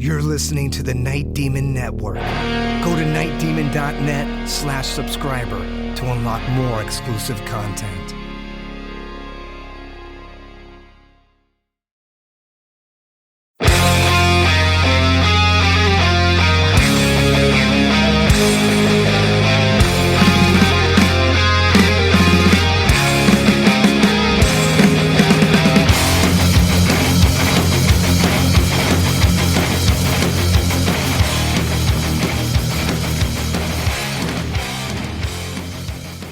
You're listening to the Night Demon Network. Go to nightdemon.net/subscriber to unlock more exclusive content.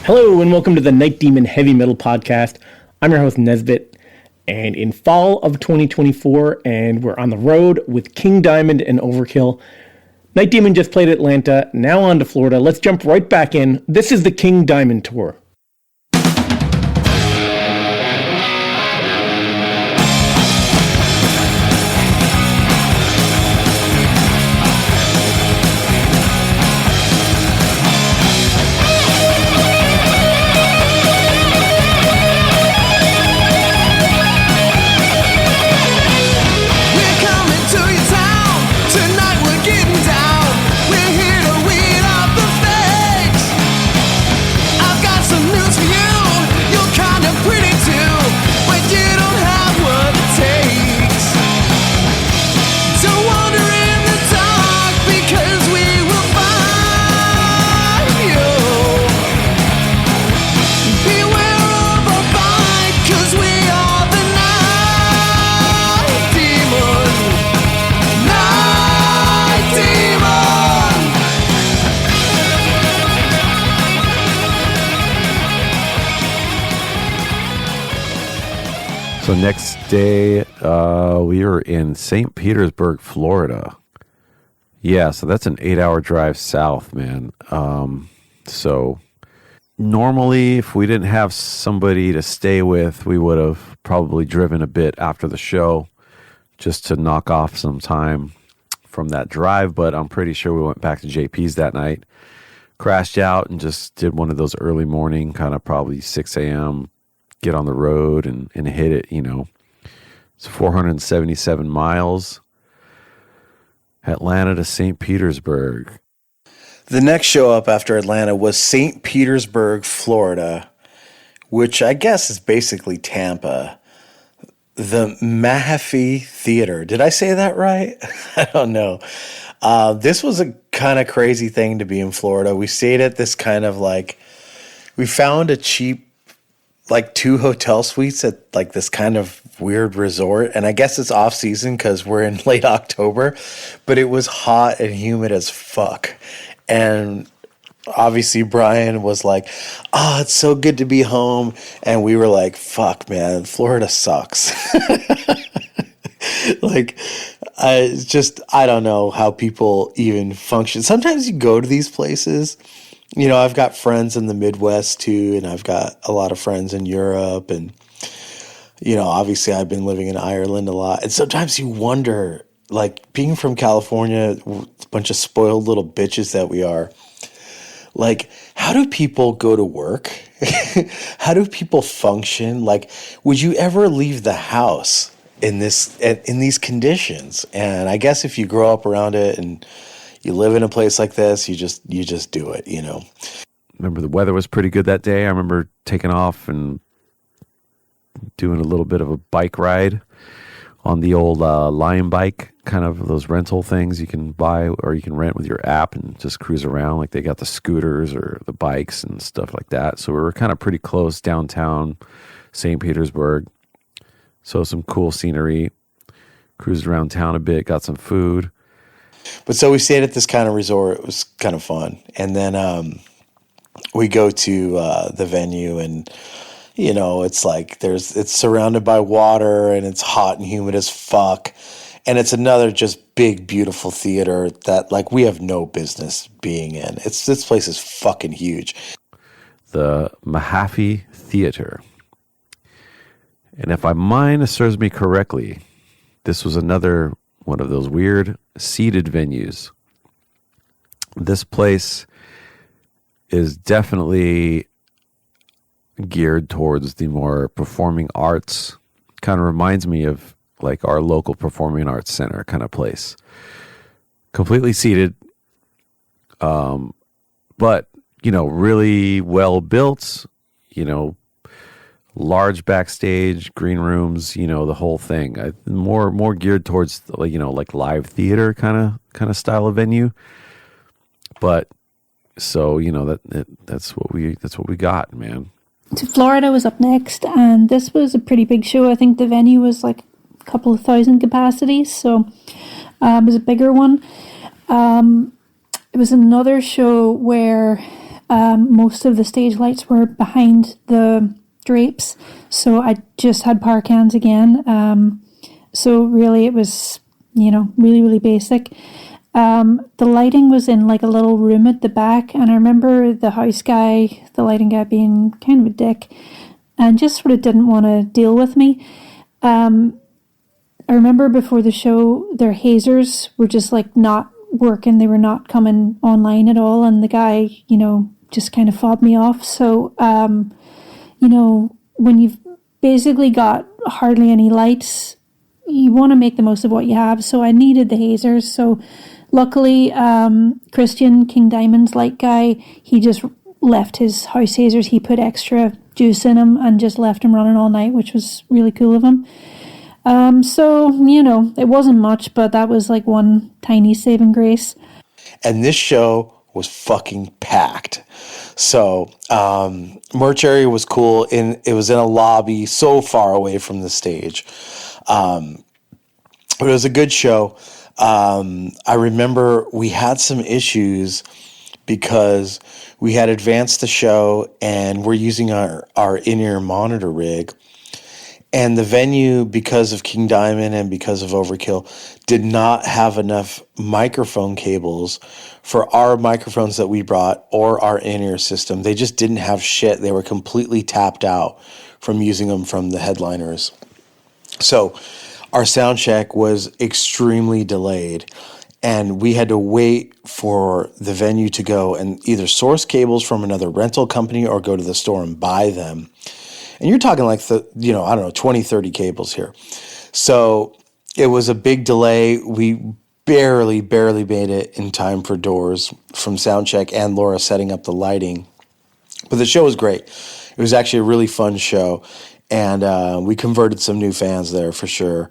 Hello and welcome to the Night Demon Heavy Metal Podcast. I'm your host Nesbit, and in fall of 2024, and we're on the road with King Diamond and Overkill. Night Demon just played Atlanta, now on to Florida. Let's jump right back in. This is the King Diamond Tour. So next day, we were in St. Petersburg, Florida. Yeah, so that's an 8-hour drive south, man. So normally, if we didn't have somebody to stay with, we would have probably driven a bit after the show just to knock off some time from that drive. But I'm pretty sure we went back to JP's that night, crashed out, and just did one of those early morning, kind of probably 6 a.m., get on the road and hit it, you know. It's 477 miles. Atlanta to St. Petersburg. The next show up after Atlanta was St. Petersburg, Florida, which I guess is basically Tampa. The Mahaffey Theater. Did I say that right? I don't know. This was a kind of crazy thing to be in Florida. We stayed at this kind of like, we found a cheap, like 2 hotel suites at like this kind of weird resort. And I guess it's off season because we're in late October, but it was hot and humid as fuck. And obviously Brian was like, oh, it's so good to be home. And we were like, fuck, man, Florida sucks. Like, I don't know how people even function. Sometimes you go to these places. You know, I've got friends in the Midwest too, and I've got a lot of friends in Europe, and, you know, obviously I've been living in Ireland a lot. And sometimes you wonder, like, being from California, a bunch of spoiled little bitches that we are, like, how do people go to work? How do people function? Like, would you ever leave the house in these conditions? And I guess if you grow up around it and you live in a place like this, you just do it, you know. Remember the weather was pretty good that day. I remember taking off and doing a little bit of a bike ride on the old Lion bike, kind of those rental things you can buy or you can rent with your app and just cruise around. Like they got the scooters or the bikes and stuff like that. So we were kind of pretty close downtown St. Petersburg. So some cool scenery. Cruised around town a bit, got some food. But so we stayed at this kind of resort. It was kind of fun. And then we go to the venue and, you know, it's like it's surrounded by water and it's hot and humid as fuck. And it's another just big, beautiful theater that like we have no business being in. This place is fucking huge. The Mahaffey Theater. And if my mind serves me correctly, this was another one of those weird seated venues. This place is definitely geared towards the more performing arts. Kind of reminds me of like our local performing arts center kind of place. Completely seated, but really well built. Large backstage, green rooms. The whole thing. More geared towards like live theater kind of style of venue. But so that's what we got, man. So Florida was up next, and this was a pretty big show. I think the venue was like a couple of thousand capacities, so it was a bigger one. It was another show where most of the stage lights were behind the drapes, so I just had power cans again. So really it was, really, really basic. The lighting was in like a little room at the back, and I remember the house guy, the lighting guy, being kind of a dick and just sort of didn't want to deal with me. I remember before the show, their hazers were just like not working. They were not coming online at all, and the guy, just kind of fobbed me off. So, when you've basically got hardly any lights, you want to make the most of what you have. So I needed the hazers. So luckily, Christian, King Diamond's light guy, he just left his house hazers. He put extra juice in them and just left them running all night, which was really cool of him. So, it wasn't much, but that was like one tiny saving grace. And this show was fucking packed. So, merch area was cool. It was in a lobby so far away from the stage. But it was a good show. I remember we had some issues because we had advanced the show and we're using our in-ear monitor rig. And the venue, because of King Diamond and because of Overkill, did not have enough microphone cables for our microphones that we brought or our in-ear system. They just didn't have shit. They were completely tapped out from using them from the headliners. So our sound check was extremely delayed, and we had to wait for the venue to go and either source cables from another rental company or go to the store and buy them. And you're talking like 20, 30 cables here. So it was a big delay. We barely made it in time for doors from soundcheck and Laura setting up the lighting. But the show was great. It was actually a really fun show. And we converted some new fans there for sure.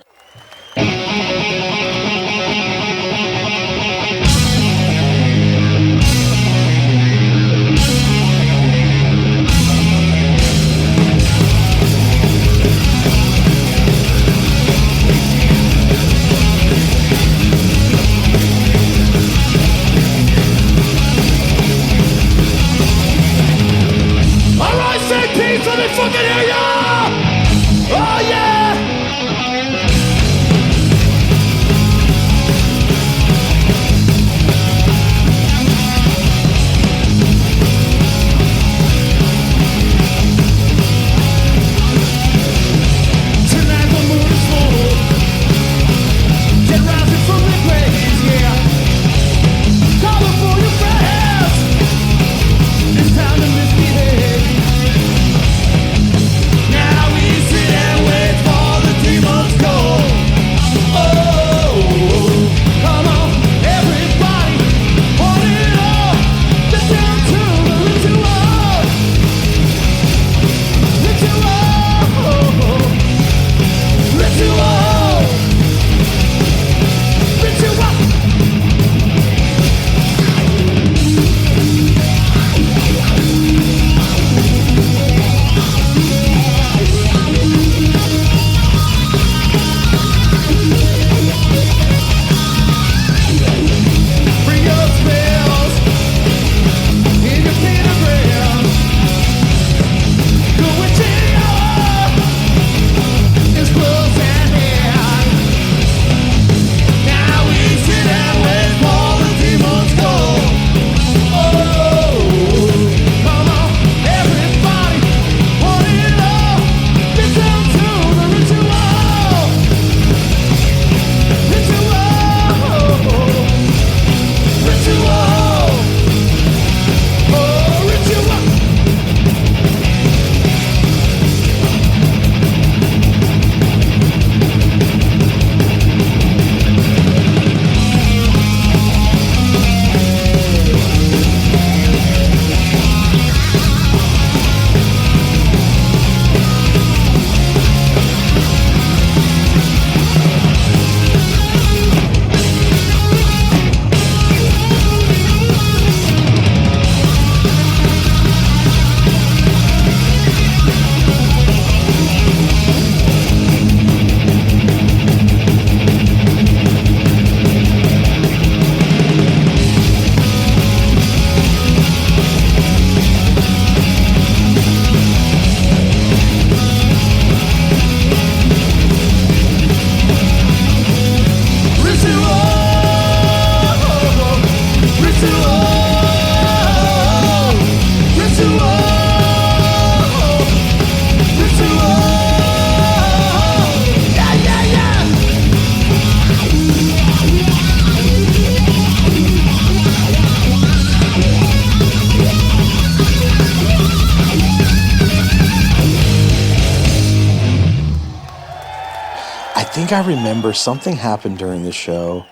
I think I remember something happened during the show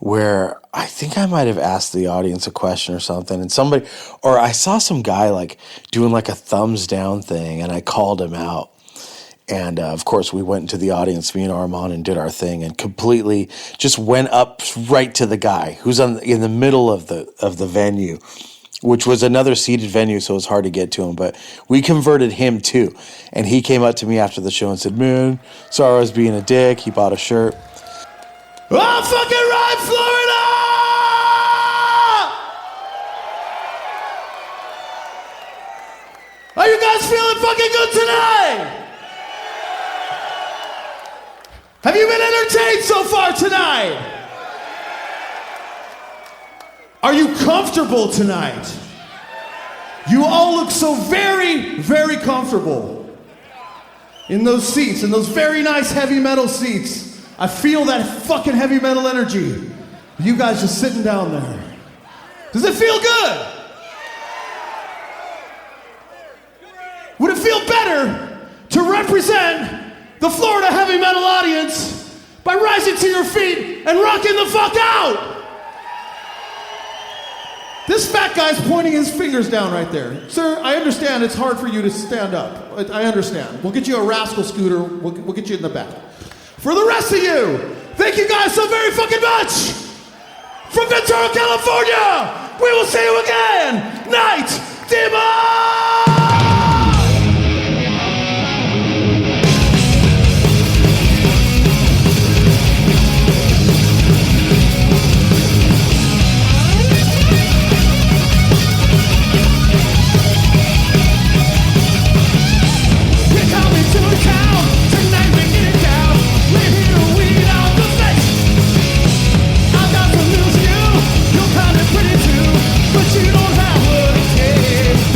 where I think I might have asked the audience a question or something, and I saw some guy like doing like a thumbs down thing, and I called him out. And of course, we went into the audience, me and Armand, and did our thing, and completely just went up right to the guy who's in the middle of the venue, which was another seated venue, so it was hard to get to him. But we converted him too, and he came up to me after the show and said, "Man, sorry I was being a dick." He bought a shirt. All fucking right, Florida! Are you guys feeling fucking good tonight? Have you been entertained so far tonight? Are you comfortable tonight? You all look so very, very comfortable in those seats, in those very nice heavy metal seats. I feel that fucking heavy metal energy. You guys just sitting down there. Does it feel good? Would it feel better to represent the Florida heavy metal audience by rising to your feet and rocking the fuck out? This fat guy's pointing his fingers down right there. Sir, I understand it's hard for you to stand up. I understand. We'll get you a rascal scooter. We'll get you in the back. For the rest of you, thank you guys so very fucking much. From Ventura, California, we will see you again. Night Demon! But you don't have what it takes.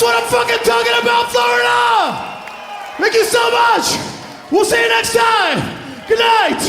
what I'm fucking talking about, Florida! Thank you so much! We'll see you next time! Good night!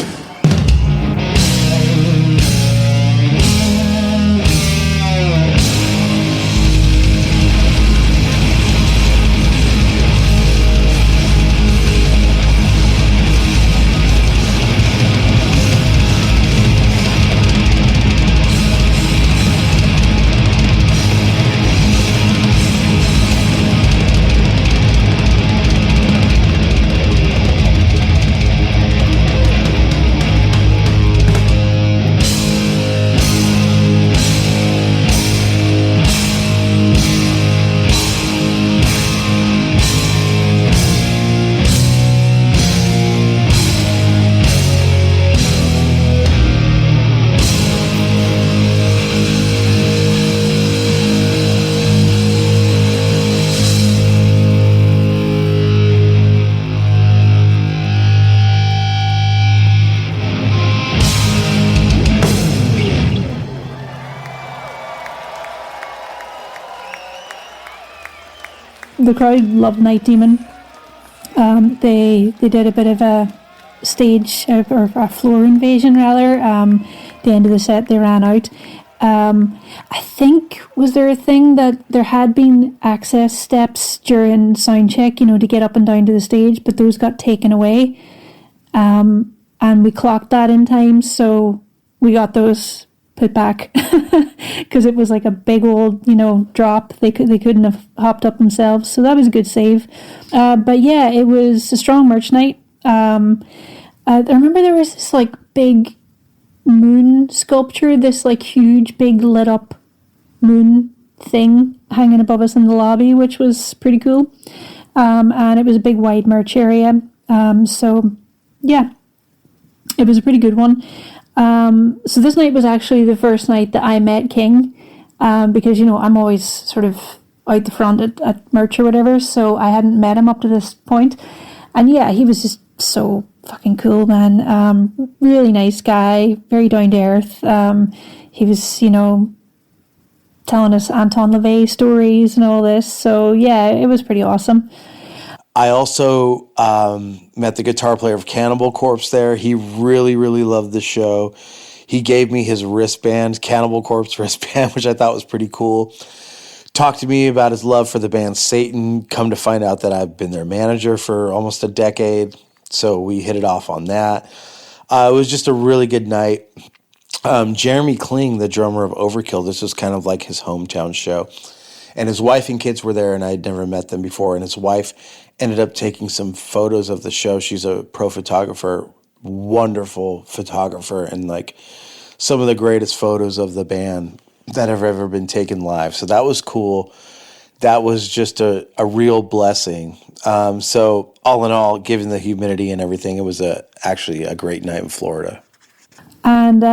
the crowd loved Night Demon. They did a bit of a stage or a floor invasion rather. The end of the set they ran out. I think, was there a thing that there had been access steps during sound check, to get up and down to the stage, but those got taken away. And we clocked that in time, so we got those put back because it was like a big old, drop. They couldn't have hopped up themselves, so that was a good save. But yeah, it was a strong merch night. I remember there was this like big moon sculpture, this like huge big lit up moon thing hanging above us in the lobby, which was pretty cool. And it was a big wide merch area. So yeah, it was a pretty good one. So this night was actually the first night that I met King, because, I'm always sort of out the front at merch or whatever, so I hadn't met him up to this point. And yeah, he was just so fucking cool, man. Really nice guy, very down to earth. He was, telling us Anton LaVey stories and all this. So yeah, it was pretty awesome. I also met the guitar player of Cannibal Corpse there. He really, really loved the show. He gave me his wristband, Cannibal Corpse wristband, which I thought was pretty cool. Talked to me about his love for the band Satan. Come to find out that I've been their manager for almost a decade. So we hit it off on that. It was just a really good night. Jeremy Kling, the drummer of Overkill, this was kind of like his hometown show. And his wife and kids were there, and I had never met them before. And his wife ended up taking some photos of the show. She's a pro photographer, wonderful photographer, and like some of the greatest photos of the band that have ever been taken live. So that was cool. That was just a real blessing. So all in all, given the humidity and everything, it was actually a great night in Florida. And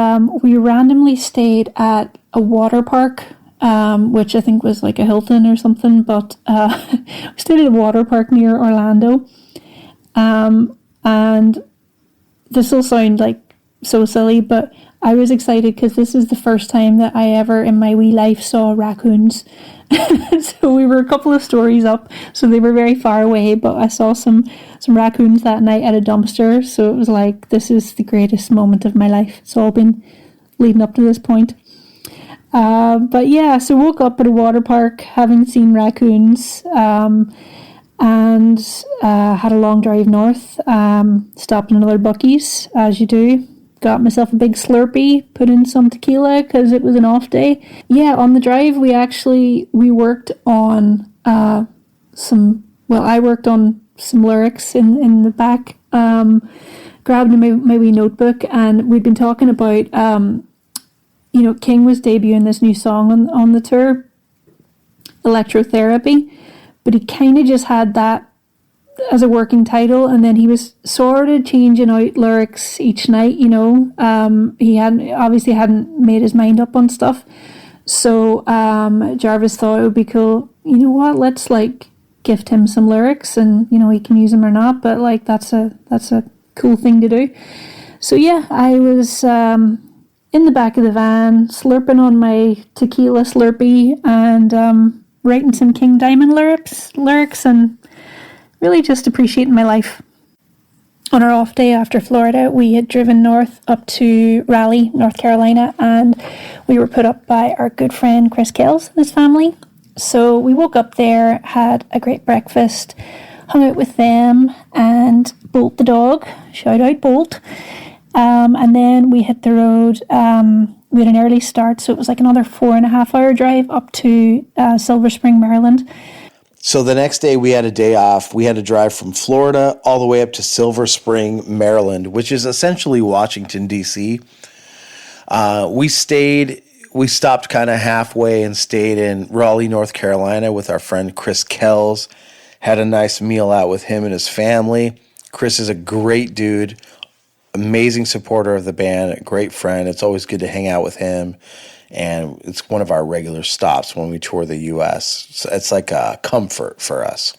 we randomly stayed at a water park, which I think was like a Hilton or something, but we stayed at a water park near Orlando. And this will sound like so silly, but I was excited because this is the first time that I ever in my wee life saw raccoons. So we were a couple of stories up, so they were very far away, but I saw some raccoons that night at a dumpster, so it was like, this is the greatest moment of my life. It's all been leading up to this point. But yeah, so woke up at a water park having seen raccoons, and had a long drive north, stopped in another Buc-ee's, as you do. Got myself a big Slurpee, put in some tequila because it was an off day. Yeah, on the drive we worked on I worked on some lyrics in the back, grabbed my wee notebook, and we'd been talking about, King was debuting this new song on the tour, Electrotherapy, but he kind of just had that as a working title, and then he was sort of changing out lyrics each night. He hadn't made his mind up on stuff, so Jarvis thought it would be cool, let's like gift him some lyrics, and he can use them or not, but like that's a cool thing to do. So yeah, I was in the back of the van slurping on my tequila Slurpee and writing some King Diamond lyrics and really just appreciating my life. On our off day after Florida, we had driven north up to Raleigh, North Carolina, and we were put up by our good friend Chris Kells and his family. So we woke up there, had a great breakfast, hung out with them, and Bolt the dog, shout out Bolt. And then we hit the road. We had an early start, so it was like another 4.5 hour drive up to Silver Spring, Maryland. So the next day we had a day off. We had to drive from Florida all the way up to Silver Spring, Maryland, which is essentially Washington, D.C. We stopped kind of halfway and stayed in Raleigh, North Carolina with our friend Chris Kells. Had a nice meal out with him and his family. Chris is a great dude, amazing supporter of the band, a great friend. It's always good to hang out with him. And it's one of our regular stops when we tour the U.S. So it's like a comfort for us.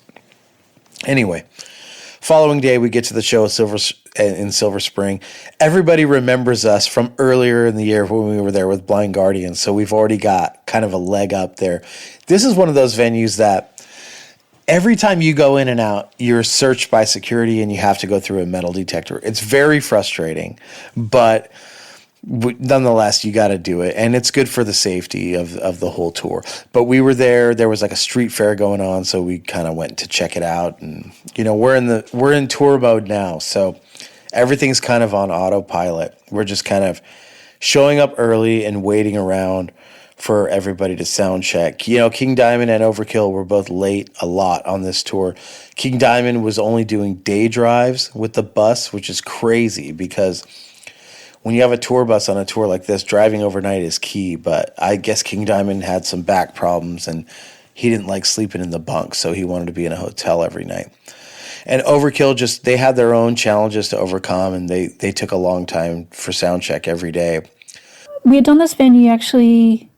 Anyway, following day, we get to the show in Silver Spring. Everybody remembers us from earlier in the year when we were there with Blind Guardian, so we've already got kind of a leg up there. This is one of those venues that every time you go in and out, you're searched by security and you have to go through a metal detector. It's very frustrating, but nonetheless, you got to do it. And it's good for the safety of the whole tour. But we were there was like a street fair going on, so we kind of went to check it out. And, you know, we're in tour mode now. So everything's kind of on autopilot. We're just kind of showing up early and waiting around for everybody to sound check. You know, King Diamond and Overkill were both late a lot on this tour. King Diamond was only doing day drives with the bus, which is crazy because when you have a tour bus on a tour like this, driving overnight is key. But I guess King Diamond had some back problems and he didn't like sleeping in the bunk, so he wanted to be in a hotel every night. And Overkill, they had their own challenges to overcome, and they took a long time for sound check every day. We had done this venue actually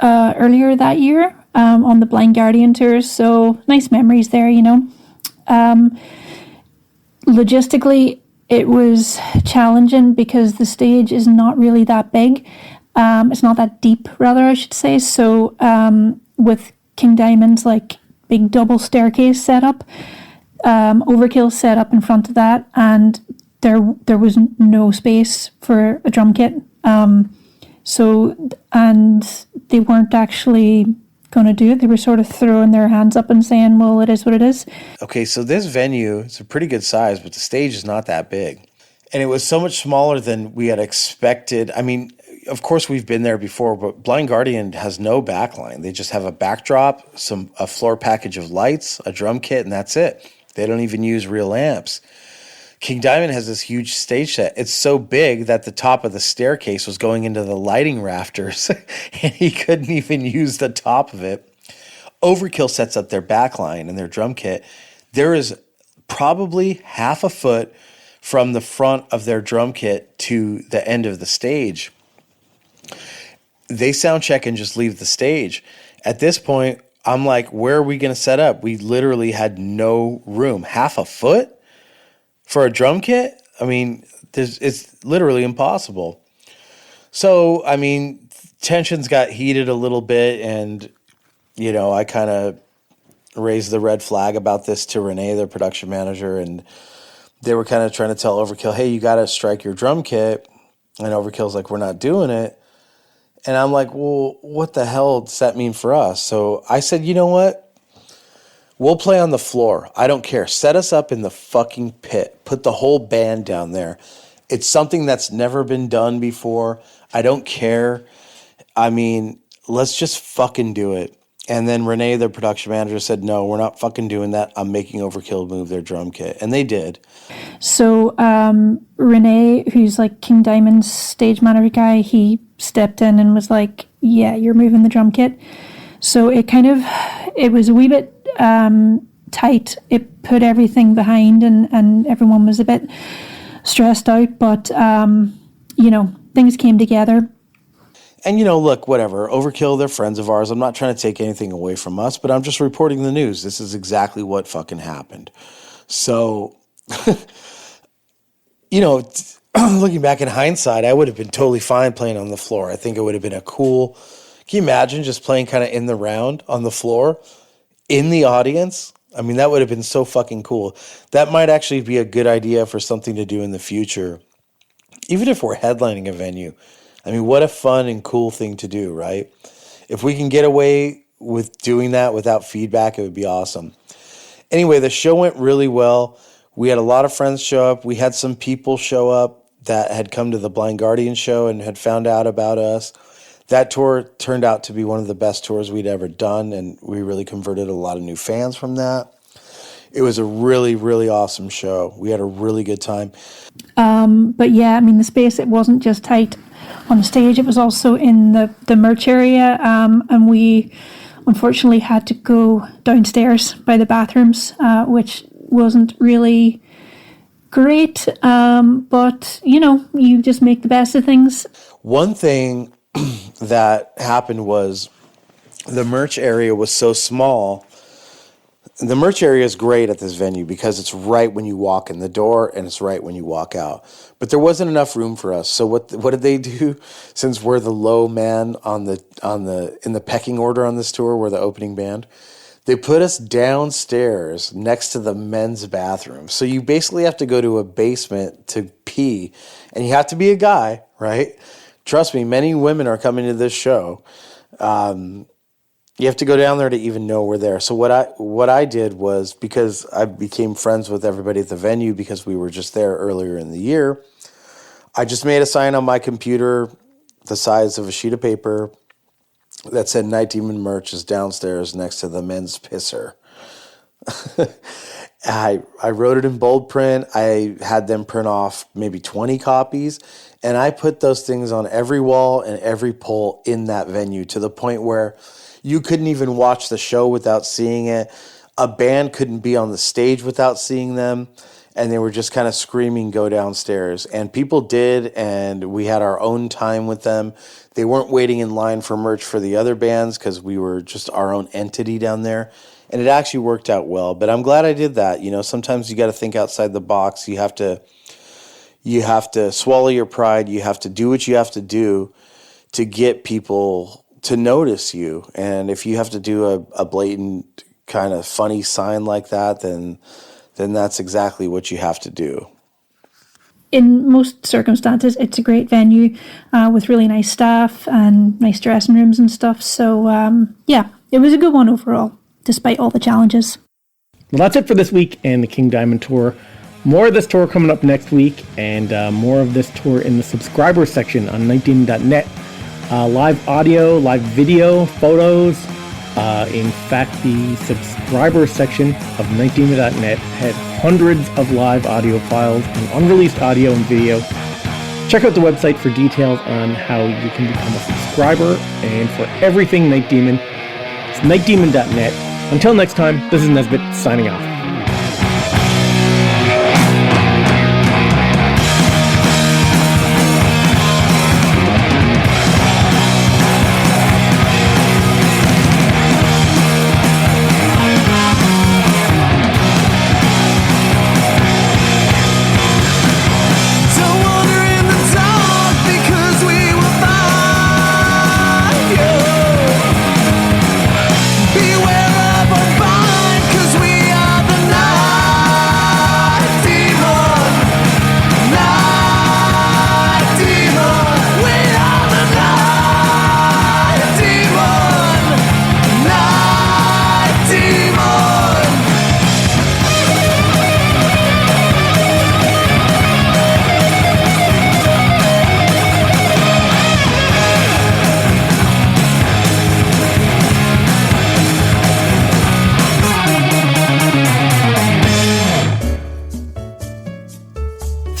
earlier that year on the Blind Guardian tours, so nice memories there, you know. Logistically, it was challenging because the stage is not really that big. It's not that deep, rather, I should say. So with King Diamond's like big double staircase setup, Overkill set up in front of that, and there was no space for a drum kit. And they weren't actually going to do it. They were sort of throwing their hands up and saying, well, it is what it is. Okay, so this venue is a pretty good size, but the stage is not that big. And it was so much smaller than we had expected. I mean, of course, we've been there before, but Blind Guardian has no backline. They just have a backdrop, a floor package of lights, a drum kit, and that's it. They don't even use real amps. King Diamond has this huge stage set. It's so big that the top of the staircase was going into the lighting rafters, and he couldn't even use the top of it. Overkill sets up their backline and their drum kit. There is probably half a foot from the front of their drum kit to the end of the stage. They sound check and just leave the stage. At this point, I'm like, where are we going to set up? We literally had no room. Half a foot for a drum kit? I mean, it's literally impossible. So, I mean, tensions got heated a little bit, and, you know, I kind of raised the red flag about this to Renee, their production manager, and they were kind of trying to tell Overkill, hey, you got to strike your drum kit. And Overkill's like, we're not doing it. And I'm like, well, what the hell does that mean for us? So I said, you know what? We'll play on the floor. I don't care. Set us up in the fucking pit. Put the whole band down there. It's something that's never been done before. I don't care. I mean, let's just fucking do it. And then Renee, their production manager, said, no, we're not fucking doing that. I'm making Overkill move their drum kit. And they did. So Renee, who's like King Diamond's stage manager guy, he stepped in and was like, yeah, you're moving the drum kit. So it was a wee bit tight. It put everything behind, and everyone was a bit stressed out. But, you know, things came together. And, you know, look, whatever. Overkill, they're friends of ours. I'm not trying to take anything away from us, but I'm just reporting the news. This is exactly what fucking happened. So, you know, looking back in hindsight, I would have been totally fine playing on the floor. I think it would have been a cool... Can you imagine just playing kind of in the round on the floor in the audience? I mean, that would have been so fucking cool. That might actually be a good idea for something to do in the future, even if we're headlining a venue. I mean, what a fun and cool thing to do, right? If we can get away with doing that without feedback, it would be awesome. Anyway, the show went really well. We had a lot of friends show up. We had some people show up that had come to the Blind Guardian show and had found out about us. That tour turned out to be one of the best tours we'd ever done, and we really converted a lot of new fans from that. It was a really, really awesome show. We had a really good time. But yeah, I mean, the space, it wasn't just tight on the stage, it was also in the merch area, and we unfortunately had to go downstairs by the bathrooms, which wasn't really great, but, you know, you just make the best of things. One thing that happened was the merch area was so small. The merch area is great at this venue because it's right when you walk in the door and it's right when you walk out. But there wasn't enough room for us. So what did they do? Since we're the low man in the pecking order on this tour, we're the opening band. They put us downstairs next to the men's bathroom. So you basically have to go to a basement to pee, and you have to be a guy, right? Trust me, many women are coming to this show. You have to go down there to even know we're there. So what I did was, because I became friends with everybody at the venue because we were just there earlier in the year, I just made a sign on my computer the size of a sheet of paper that said Night Demon merch is downstairs next to the men's pisser. I wrote it in bold print. I had them print off maybe 20 copies, and I put those things on every wall and every pole in that venue, to the point where you couldn't even watch the show without seeing it. A band couldn't be on the stage without seeing them, and they were just kind of screaming, "Go downstairs." And people did, and we had our own time with them. They weren't waiting in line for merch for the other bands because we were just our own entity down there. And it actually worked out well. But I'm glad I did that. You know, sometimes you got to think outside the box. You have to swallow your pride. You have to do what you have to do to get people to notice you. And if you have to do a blatant kind of funny sign like that, then that's exactly what you have to do. In most circumstances, it's a great venue with really nice staff and nice dressing rooms and stuff. So, yeah, it was a good one overall, despite all the challenges. Well, that's it for this week and the King Diamond Tour. More of this tour coming up next week, and more of this tour in the subscriber section on nightdemon.net. Live audio, live video, photos. In fact, the subscriber section of nightdemon.net had hundreds of live audio files and unreleased audio and video. Check out the website for details on how you can become a subscriber, and for everything Night Demon, it's nightdemon.net. Until next time, this is Nesbitt signing off.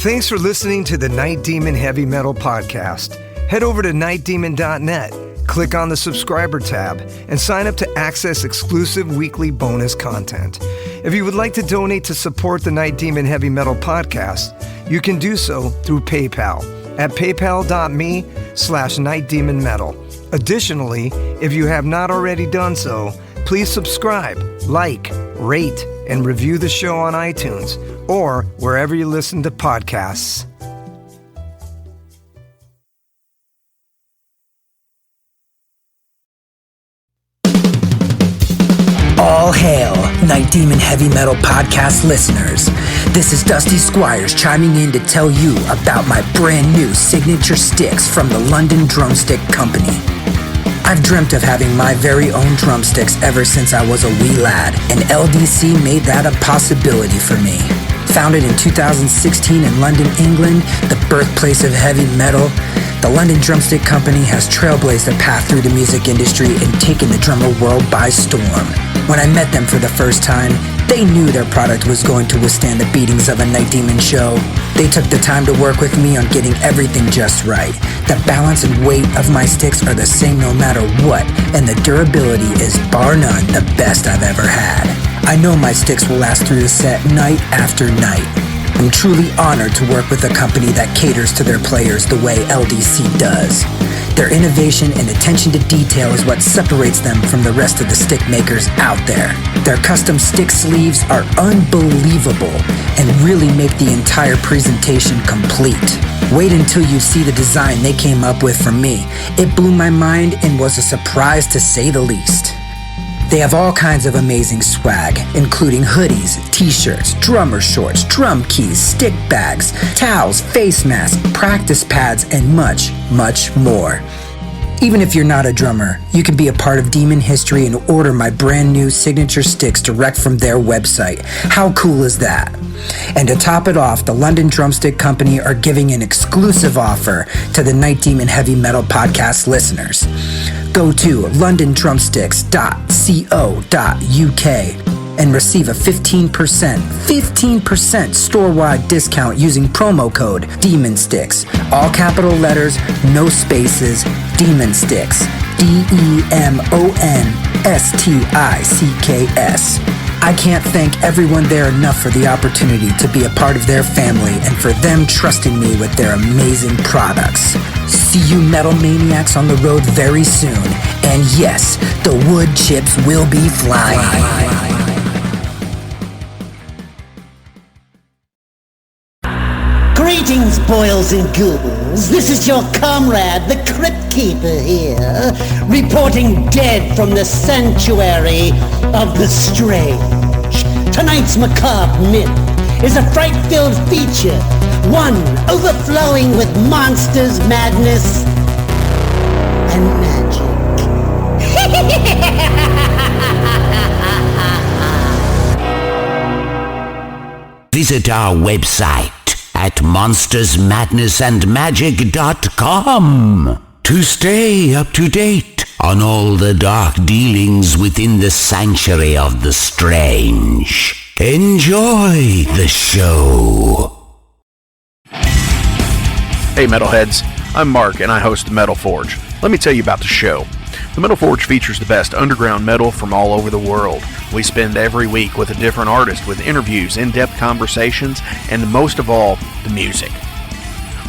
Thanks for listening to the Night Demon Heavy Metal Podcast. Head over to nightdemon.net, click on the subscriber tab, and sign up to access exclusive weekly bonus content. If you would like to donate to support the Night Demon Heavy Metal Podcast, you can do so through PayPal at paypal.me/nightdemonmetal. Additionally, if you have not already done so, please subscribe, like, rate, and review the show on iTunes or wherever you listen to podcasts. All hail, Night Demon Heavy Metal Podcast listeners. This is Dusty Squires chiming in to tell you about my brand new signature sticks from the London Drumstick Company. I've dreamt of having my very own drumsticks ever since I was a wee lad, and LDC made that a possibility for me. Founded in 2016 in London, England, the birthplace of heavy metal, the London Drumstick Company has trailblazed a path through the music industry and taken the drummer world by storm. When I met them for the first time, they knew their product was going to withstand the beatings of a Night Demon show. They took the time to work with me on getting everything just right. The balance and weight of my sticks are the same no matter what, and the durability is bar none the best I've ever had. I know my sticks will last through the set night after night. I'm truly honored to work with a company that caters to their players the way LDC does. Their innovation and attention to detail is what separates them from the rest of the stick makers out there. Their custom stick sleeves are unbelievable and really make the entire presentation complete. Wait until you see the design they came up with for me. It blew my mind and was a surprise to say the least. They have all kinds of amazing swag, including hoodies, t-shirts, drummer shorts, drum keys, stick bags, towels, face masks, practice pads, and much, much more. Even if you're not a drummer, you can be a part of Demon history and order my brand new signature sticks direct from their website. How cool is that? And to top it off, the London Drumstick Company are giving an exclusive offer to the Night Demon Heavy Metal Podcast listeners. Go to londondrumsticks.co.uk and receive a 15% store-wide discount using promo code DEMONSTICKS. All capital letters, no spaces, Demon Sticks. DEMONSTICKS. I can't thank everyone there enough for the opportunity to be a part of their family and for them trusting me with their amazing products. See you metal maniacs on the road very soon. And yes, the wood chips will be flying. Greetings, boils and ghouls. This is your comrade, the Crypt Keeper here, reporting dead from the sanctuary of the strange. Tonight's macabre myth is a fright-filled feature, one overflowing with monsters, madness, and magic. Visit our website at monstersmadnessandmagic.com to stay up to date on all the dark dealings within the sanctuary of the strange. Enjoy the show. Hey Metalheads, I'm Mark and I host the Metal Forge. Let me tell you about the show. The Metal Forge features the best underground metal from all over the world. We spend every week with a different artist with interviews, in-depth conversations, and most of all, the music.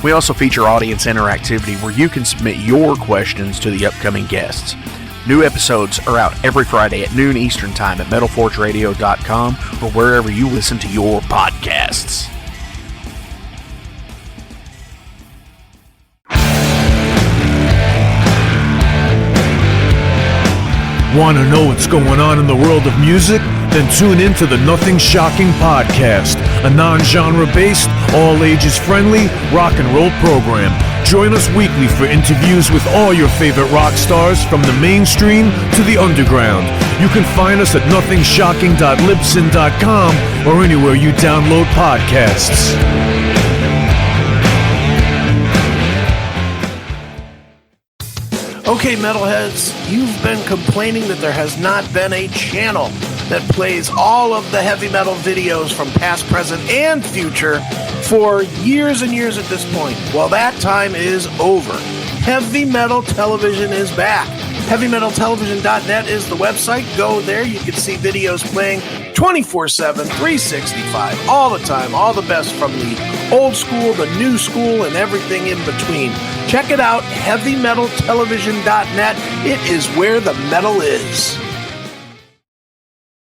We also feature audience interactivity where you can submit your questions to the upcoming guests. New episodes are out every Friday at noon Eastern Time at metalforgeradio.com or wherever you listen to your podcasts. Want to know what's going on in the world of music? Then tune in to the Nothing Shocking Podcast, a non-genre based, all-ages friendly rock and roll program. Join us weekly for interviews with all your favorite rock stars from the mainstream to the underground. You can find us at nothingshocking.libsyn.com or anywhere you download podcasts. Okay, metalheads, you've been complaining that there has not been a channel that plays all of the heavy metal videos from past, present, and future for years and years at this point. Well, that time is over. Heavy Metal Television is back. HeavyMetalTelevision.net is the website. Go there. You can see videos playing 24/7, 365, all the time, all the best from the old school, the new school, and everything in between. Check it out, HeavyMetalTelevision.net. It is where the metal is.